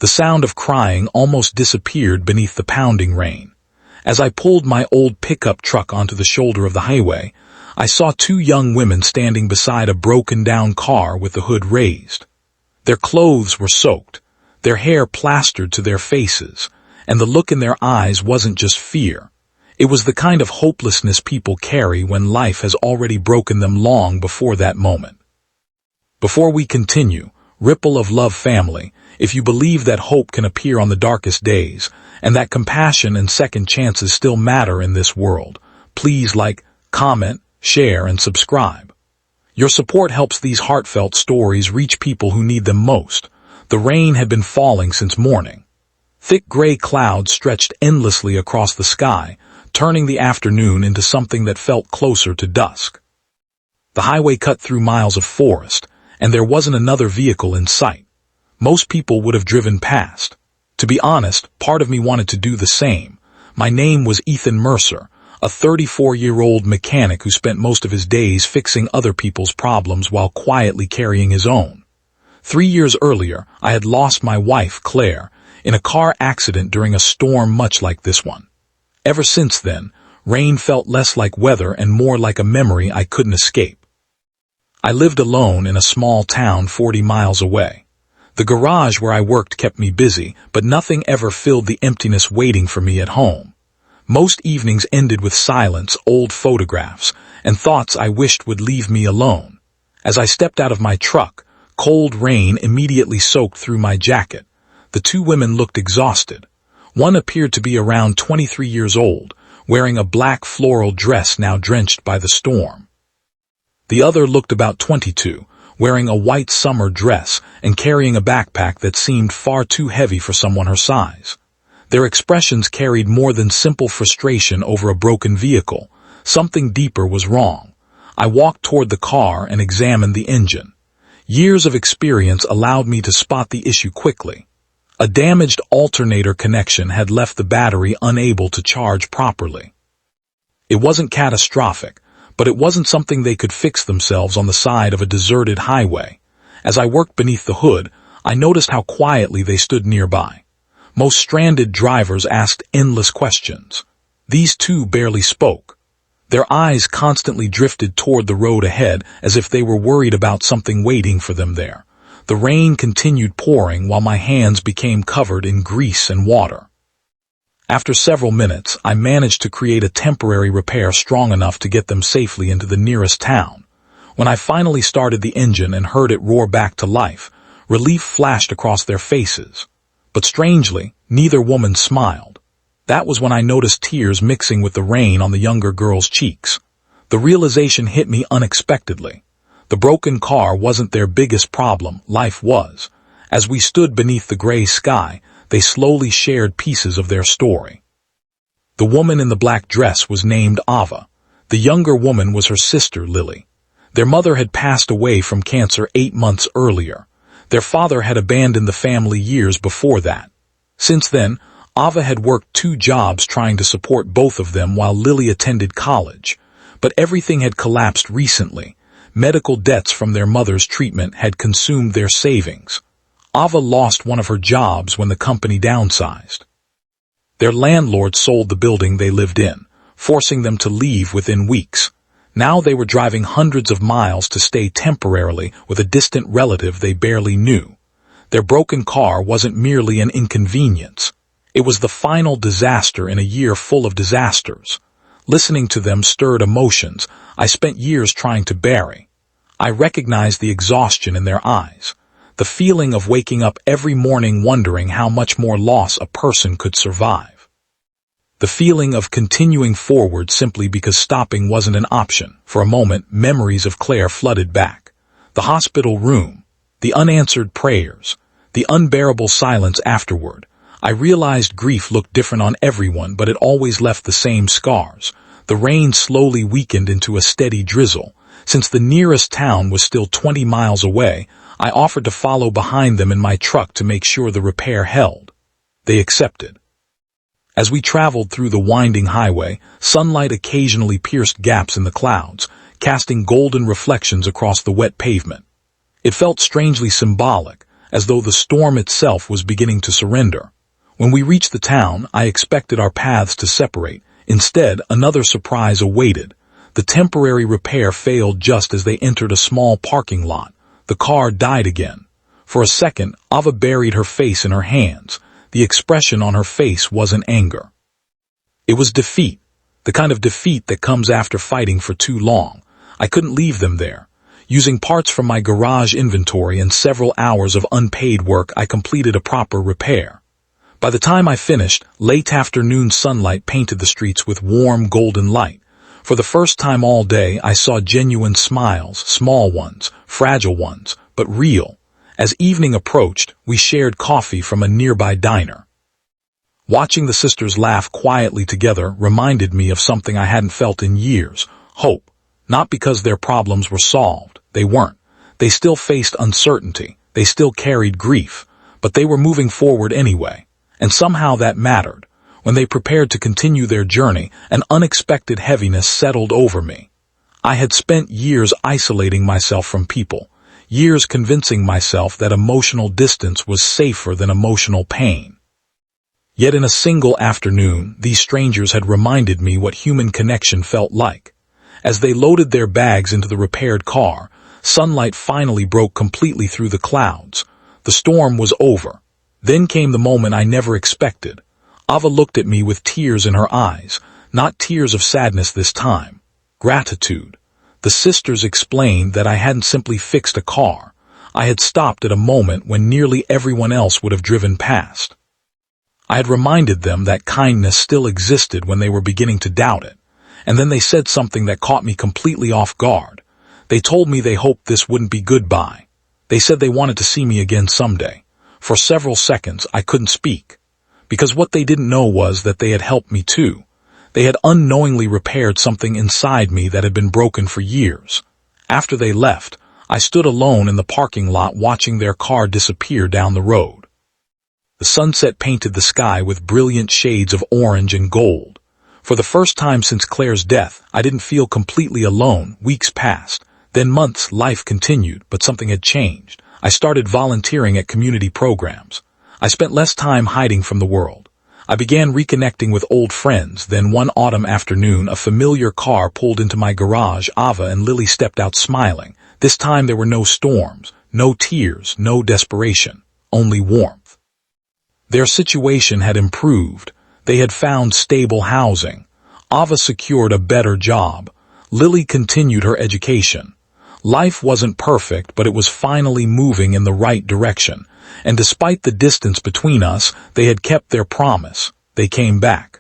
The sound of crying almost disappeared beneath the pounding rain. As I pulled my old pickup truck onto the shoulder of the highway, I saw two young women standing beside a broken-down car with the hood raised. Their clothes were soaked, their hair plastered to their faces, and the look in their eyes wasn't just fear. It was the kind of hopelessness people carry when life has already broken them long before that moment. Before we continue, Ripple of Love family, if you believe that hope can appear on the darkest days, and that compassion and second chances still matter in this world, please like, comment, share, and subscribe. Your support helps these heartfelt stories reach people who need them most. The rain had been falling since morning. Thick gray clouds stretched endlessly across the sky, turning the afternoon into something that felt closer to dusk. The highway cut through miles of forest, and there wasn't another vehicle in sight. Most people would have driven past. To be honest, part of me wanted to do the same. My name was Ethan Mercer, a 34-year-old mechanic who spent most of his days fixing other people's problems while quietly carrying his own. 3 years earlier, I had lost my wife, Claire, in a car accident during a storm much like this one. Ever since then, rain felt less like weather and more like a memory I couldn't escape. I lived alone in a small town 40 miles away. The garage where I worked kept me busy, but nothing ever filled the emptiness waiting for me at home. Most evenings ended with silence, old photographs, and thoughts I wished would leave me alone. As I stepped out of my truck, cold rain immediately soaked through my jacket. The two women looked exhausted. One appeared to be around 23 years old, wearing a black floral dress now drenched by the storm. The other looked about 22, wearing a white summer dress and carrying a backpack that seemed far too heavy for someone her size. Their expressions carried more than simple frustration over a broken vehicle. Something deeper was wrong. I walked toward the car and examined the engine. Years of experience allowed me to spot the issue quickly. A damaged alternator connection had left the battery unable to charge properly. It wasn't catastrophic, but it wasn't something they could fix themselves on the side of a deserted highway. As I worked beneath the hood, I noticed how quietly they stood nearby. Most stranded drivers asked endless questions. These two barely spoke. Their eyes constantly drifted toward the road ahead as if they were worried about something waiting for them there. The rain continued pouring while my hands became covered in grease and water. After several minutes, I managed to create a temporary repair strong enough to get them safely into the nearest town. When I finally started the engine and heard it roar back to life, relief flashed across their faces. But strangely, neither woman smiled. That was when I noticed tears mixing with the rain on the younger girl's cheeks. The realization hit me unexpectedly. The broken car wasn't their biggest problem, life was. As we stood beneath the gray sky, they slowly shared pieces of their story. The woman in the black dress was named Ava. The younger woman was her sister, Lily. Their mother had passed away from cancer 8 months earlier. Their father had abandoned the family years before that. Since then, Ava had worked 2 jobs trying to support both of them while Lily attended college. But everything had collapsed recently. Medical debts from their mother's treatment had consumed their savings. Ava lost one of her jobs when the company downsized. Their landlord sold the building they lived in, forcing them to leave within weeks. Now they were driving hundreds of miles to stay temporarily with a distant relative they barely knew. Their broken car wasn't merely an inconvenience. It was the final disaster in a year full of disasters. Listening to them stirred emotions I spent years trying to bury. I recognized the exhaustion in their eyes. The feeling of waking up every morning wondering how much more loss a person could survive. The feeling of continuing forward simply because stopping wasn't an option. For a moment, memories of Claire flooded back. The hospital room, the unanswered prayers, the unbearable silence afterward. I realized grief looked different on everyone, but it always left the same scars. The rain slowly weakened into a steady drizzle. Since the nearest town was still 20 miles away, I offered to follow behind them in my truck to make sure the repair held. They accepted. As we traveled through the winding highway, sunlight occasionally pierced gaps in the clouds, casting golden reflections across the wet pavement. It felt strangely symbolic, as though the storm itself was beginning to surrender. When we reached the town, I expected our paths to separate. Instead, another surprise awaited. The temporary repair failed just as they entered a small parking lot. The car died again. For a second, Ava buried her face in her hands. The expression on her face wasn't anger. It was defeat, the kind of defeat that comes after fighting for too long. I couldn't leave them there. Using parts from my garage inventory and several hours of unpaid work, I completed a proper repair. By the time I finished, late afternoon sunlight painted the streets with warm golden light. For the first time all day, I saw genuine smiles, small ones, fragile ones, but real. As evening approached, we shared coffee from a nearby diner. Watching the sisters laugh quietly together reminded me of something I hadn't felt in years: hope. Not because their problems were solved. They weren't. They still faced uncertainty. They still carried grief. But they were moving forward anyway. And somehow that mattered. When they prepared to continue their journey, an unexpected heaviness settled over me. I had spent years isolating myself from people, years convincing myself that emotional distance was safer than emotional pain. Yet in a single afternoon, these strangers had reminded me what human connection felt like. As they loaded their bags into the repaired car, sunlight finally broke completely through the clouds. The storm was over. Then came the moment I never expected. Ava looked at me with tears in her eyes, not tears of sadness this time. Gratitude. The sisters explained that I hadn't simply fixed a car. I had stopped at a moment when nearly everyone else would have driven past. I had reminded them that kindness still existed when they were beginning to doubt it. And then they said something that caught me completely off guard. They told me they hoped this wouldn't be goodbye. They said they wanted to see me again someday. For several seconds, I couldn't speak. Because what they didn't know was that they had helped me too. They had unknowingly repaired something inside me that had been broken for years. After they left, I stood alone in the parking lot watching their car disappear down the road. The sunset painted the sky with brilliant shades of orange and gold. For the first time since Claire's death, I didn't feel completely alone. Weeks passed. Then months, life continued, but something had changed. I started volunteering at community programs. I spent less time hiding from the world. I began reconnecting with old friends. Then one autumn afternoon, a familiar car pulled into my garage. Ava and Lily stepped out smiling. This time there were no storms, no tears, no desperation, only warmth. Their situation had improved. They had found stable housing. Ava secured a better job. Lily continued her education. Life wasn't perfect, but it was finally moving in the right direction. And despite the distance between us, they had kept their promise. They came back.